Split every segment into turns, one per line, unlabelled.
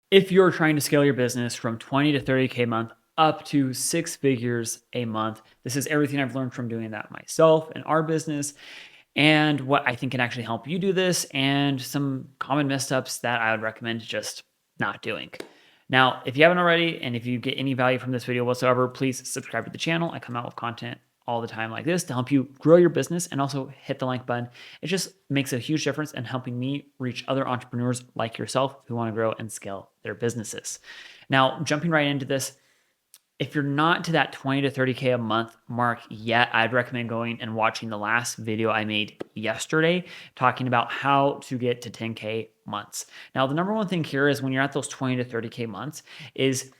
If you're trying to scale your business from 20 to 30K a month up to six figures a month, this is everything I've learned from doing that myself and our business, and what I think can actually help you do this, and some common missteps that I would recommend just not doing. Now, if you haven't already, and if you get any value from this video whatsoever, please subscribe to the channel. I come out with content all the time like this to help you grow your business, and also hit the like button. It just makes a huge difference in helping me reach other entrepreneurs like yourself who want to grow and scale their businesses. Now, jumping right into this, if you're not to that 20 to 30K a month mark yet, I'd recommend going and watching the last video I made yesterday talking about how to get to 10K months. Now, the number one thing here is when you're at those 20 to 30K months is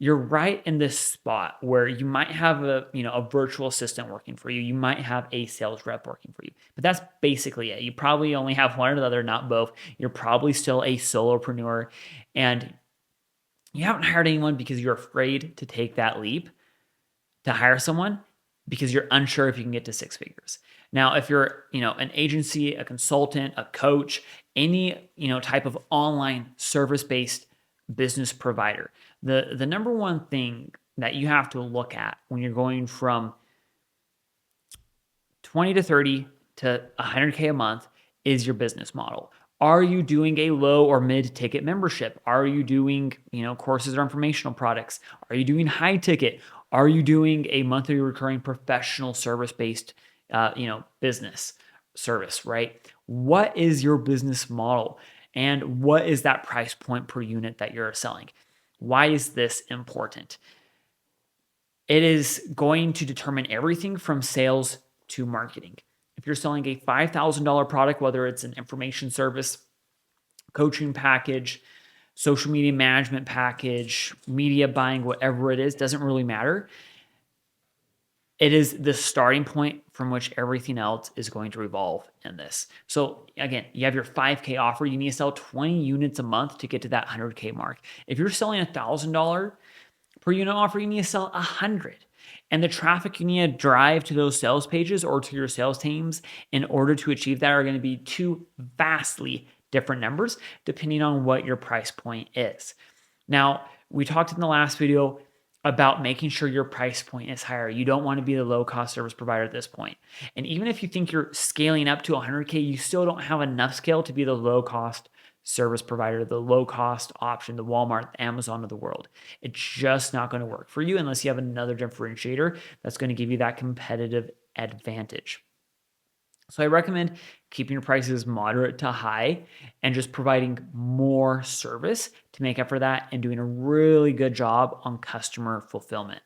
you're right in this spot where you might have a virtual assistant working for you. You might have a sales rep working for you, but that's basically it. You probably only have one or the other, not both. You're probably still a solopreneur, and you haven't hired anyone because you're afraid to take that leap to hire someone because you're unsure if you can get to six figures. Now, if you're, an agency, a consultant, a coach, any, type of online service-based business provider, the number one thing that you have to look at when you're going from 20 to 30 to 100K a month is your business model. Are you doing a low or mid ticket membership? Are you doing, courses or informational products? Are you doing high ticket? Are you doing a monthly recurring professional service based, business service, right? What is your business model? And what is that price point per unit that you're selling? Why is this important? It is going to determine everything from sales to marketing. If you're selling a $5,000 product, whether it's an information service, coaching package, social media management package, media buying, whatever it is, doesn't really matter. It is the starting point from which everything else is going to revolve in this. So again, you have your 5K offer. You need to sell 20 units a month to get to that 100K mark. If you're selling a $1,000 per unit offer, you need to sell 100. And the traffic you need to drive to those sales pages or to your sales teams in order to achieve that are going to be two vastly different numbers depending on what your price point is. Now, we talked in the last video about making sure your price point is higher. You don't want to be the low cost service provider at this point. And even if you think you're scaling up to 100K, you still don't have enough scale to be the low cost service provider, the low cost option, the Walmart, the Amazon of the world. It's just not going to work for you unless you have another differentiator that's going to give you that competitive advantage. So I recommend keeping your prices moderate to high and just providing more service to make up for that and doing a really good job on customer fulfillment.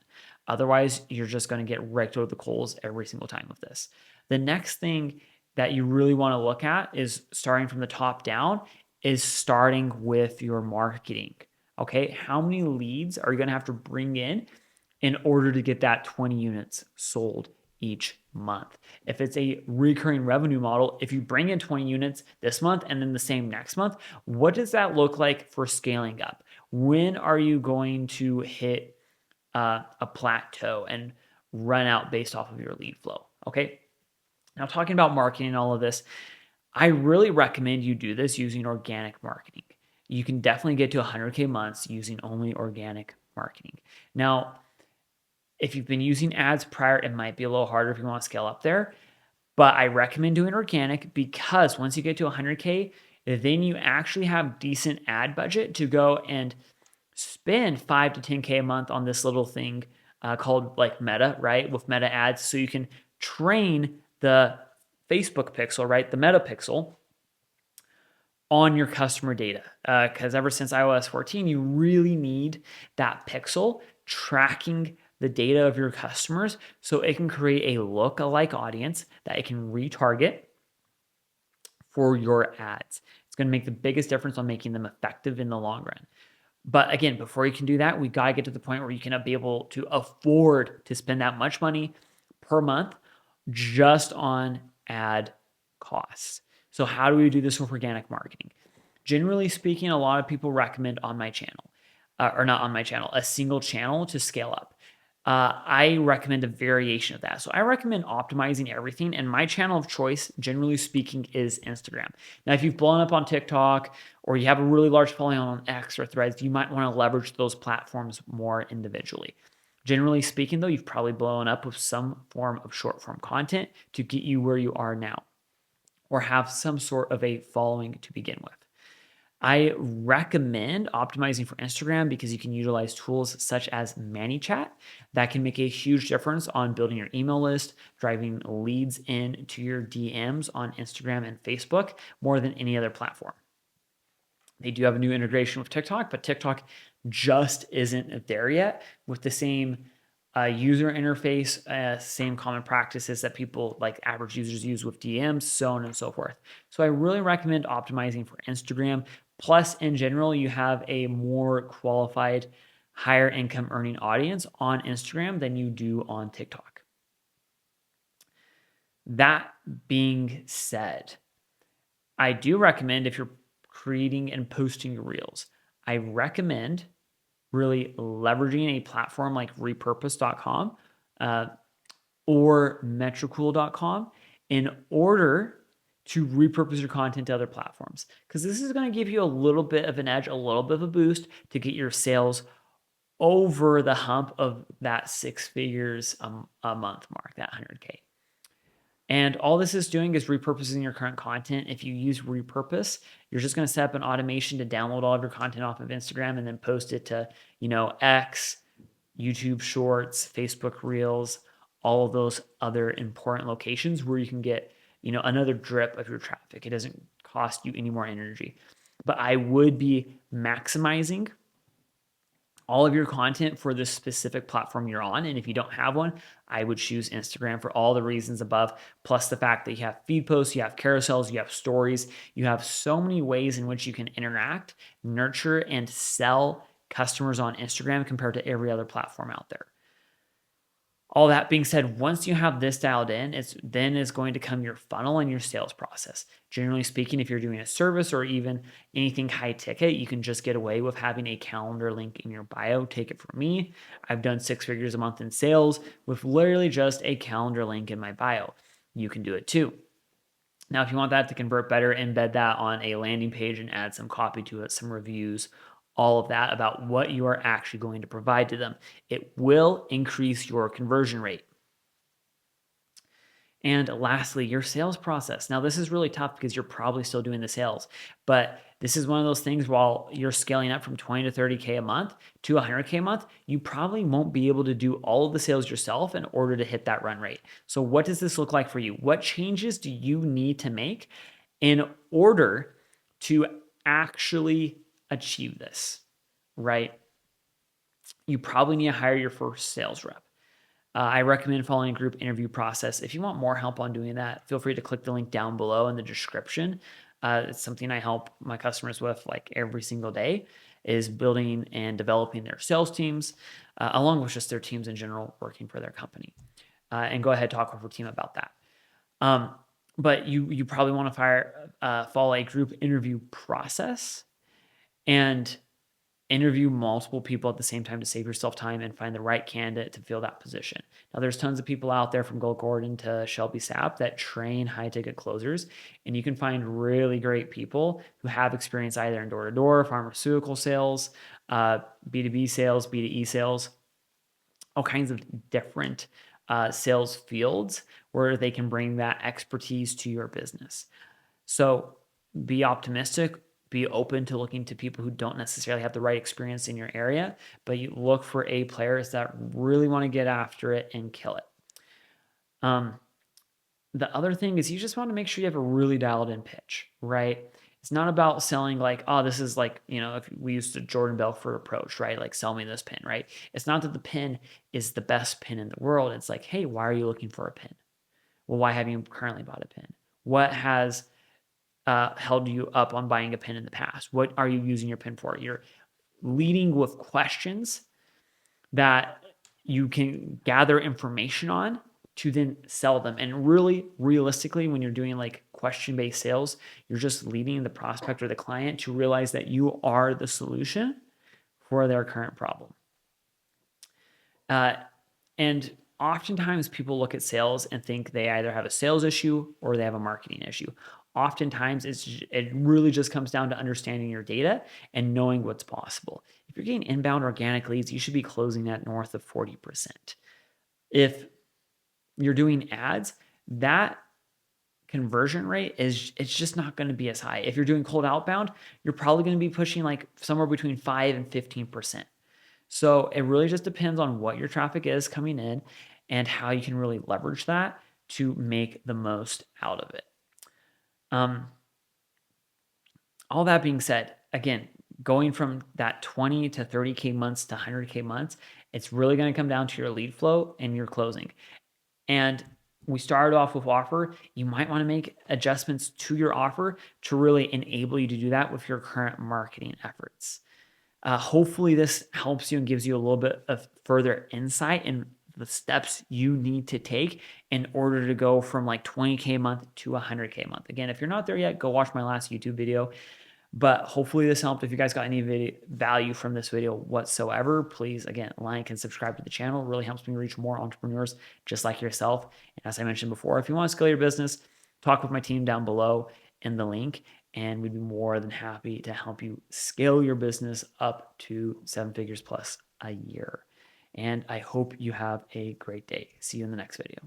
Otherwise, you're just going to get raked over the coals every single time with this. The next thing that you really want to look at is starting from the top down is starting with your marketing. Okay, how many leads are you going to have to bring in order to get that 20 units sold each month? If it's a recurring revenue model, if you bring in 20 units this month and then the same next month, what does that look like for scaling up? When are you going to hit a plateau and run out based off of your lead flow? Okay. Now, talking about marketing and all of this, I really recommend you do this using organic marketing. You can definitely get to 100K months using only organic marketing. Now, if you've been using ads prior, it might be a little harder if you want to scale up there, but I recommend doing organic because once you get to 100K, then you actually have decent ad budget to go and spend 5 to 10K a month on this little thing called like Meta, right? With Meta ads. So you can train the Facebook pixel, right? The Meta pixel on your customer data. Because ever since iOS 14, you really need that pixel tracking the data of your customers so it can create a look-alike audience that it can retarget for your ads. It's going to make the biggest difference on making them effective in the long run. But again, before you can do that, we got to get to the point where you can be able to afford to spend that much money per month just on ad costs. So how do we do this with organic marketing? Generally speaking, a lot of people recommend on my channel, or not on my channel, a single channel to scale up. I recommend a variation of that. So I recommend optimizing everything. And my channel of choice, generally speaking, is Instagram. Now, if you've blown up on TikTok or you have a really large following on X or Threads, you might want to leverage those platforms more individually. Generally speaking, though, you've probably blown up with some form of short form content to get you where you are now or have some sort of a following to begin with. I recommend optimizing for Instagram because you can utilize tools such as ManyChat that can make a huge difference on building your email list, driving leads into your DMs on Instagram and Facebook more than any other platform. They do have a new integration with TikTok, but TikTok just isn't there yet with the same user interface, same common practices that people like average users use with DMs, so on and so forth. So I really recommend optimizing for Instagram. Plus, in general, you have a more qualified, higher income earning audience on Instagram than you do on TikTok. That being said, I do recommend if you're creating and posting your reels, I recommend really leveraging a platform like repurpose.com or metricool.com in order to repurpose your content to other platforms. Because this is going to give you a little bit of an edge, a little bit of a boost to get your sales over the hump of that 6 figures a month mark, that 100K. And all this is doing is repurposing your current content. If you use Repurpose, you're just going to set up an automation to download all of your content off of Instagram and then post it to, X, YouTube Shorts, Facebook Reels, all of those other important locations where you can get, another drip of your traffic. It doesn't cost you any more energy. But I would be maximizing all of your content for this specific platform you're on. And if you don't have one, I would choose Instagram for all the reasons above, plus the fact that you have feed posts, you have carousels, you have stories, you have so many ways in which you can interact, nurture, and sell customers on Instagram compared to every other platform out there. All that being said, once you have this dialed in, it's going to come your funnel and your sales process. Generally speaking, if you're doing a service or even anything high ticket, you can just get away with having a calendar link in your bio. Take it from me. I've done 6 figures a month in sales with literally just a calendar link in my bio. You can do it too. Now, if you want that to convert better, embed that on a landing page and add some copy to it, some reviews, all of that about what you are actually going to provide to them. It will increase your conversion rate. And lastly, your sales process. Now, this is really tough because you're probably still doing the sales, but this is one of those things while you're scaling up from 20 to 30K a month to 100K a month, you probably won't be able to do all of the sales yourself in order to hit that run rate. So what does this look like for you? What changes do you need to make in order to actually achieve this, right? You probably need to hire your first sales rep. I recommend following a group interview process. If you want more help on doing that, feel free to click the link down below in the description. It's something I help my customers with like every single day, is building and developing their sales teams, along with just their teams in general working for their company. And go ahead, talk with your team about that. But you probably want to follow a group interview process and interview multiple people at the same time to save yourself time and find the right candidate to fill that position. Now, there's tons of people out there from Gold Gordon to Shelby Sapp that train high ticket closers, and you can find really great people who have experience either in door-to-door, pharmaceutical sales, B2B sales, B2E sales, all kinds of different sales fields where they can bring that expertise to your business. So be optimistic, be open to looking to people who don't necessarily have the right experience in your area, but you look for A players that really want to get after it and kill it. The other thing is you just want to make sure you have a really dialed in pitch, right? It's not about selling like, oh, this is like, if we used the Jordan Belfort approach, right? Like, sell me this pin, right? It's not that the pin is the best pin in the world. It's like, hey, why are you looking for a pin? Well, why haven't you currently bought a pin? What has held you up on buying a pin in the past? What are you using your pin for? You're leading with questions that you can gather information on to then sell them. And really, realistically, when you're doing like question-based sales, you're just leading the prospect or the client to realize that you are the solution for their current problem. And oftentimes people look at sales and think they either have a sales issue or they have a marketing issue. Oftentimes it really just comes down to understanding your data and knowing what's possible. If you're getting inbound organic leads, you should be closing at north of 40%. If you're doing ads, that conversion rate it's just not going to be as high. If you're doing cold outbound, you're probably going to be pushing like somewhere between 5 and 15%. So it really just depends on what your traffic is coming in and how you can really leverage that to make the most out of it. All that being said, again, going from that 20 to 30K months to 100K months, it's really going to come down to your lead flow and your closing. And we started off with offer. You might want to make adjustments to your offer to really enable you to do that with your current marketing efforts. Hopefully this helps you and gives you a little bit of further insight in the steps you need to take in order to go from like 20K a month to 100K a month. Again, if you're not there yet, go watch my last YouTube video. But hopefully this helped. If you guys got any value from this video whatsoever, please, again, like and subscribe to the channel. It really helps me reach more entrepreneurs just like yourself. And as I mentioned before, if you want to scale your business, talk with my team down below in the link, and we'd be more than happy to help you scale your business up to 7 figures plus a year. And I hope you have a great day. See you in the next video.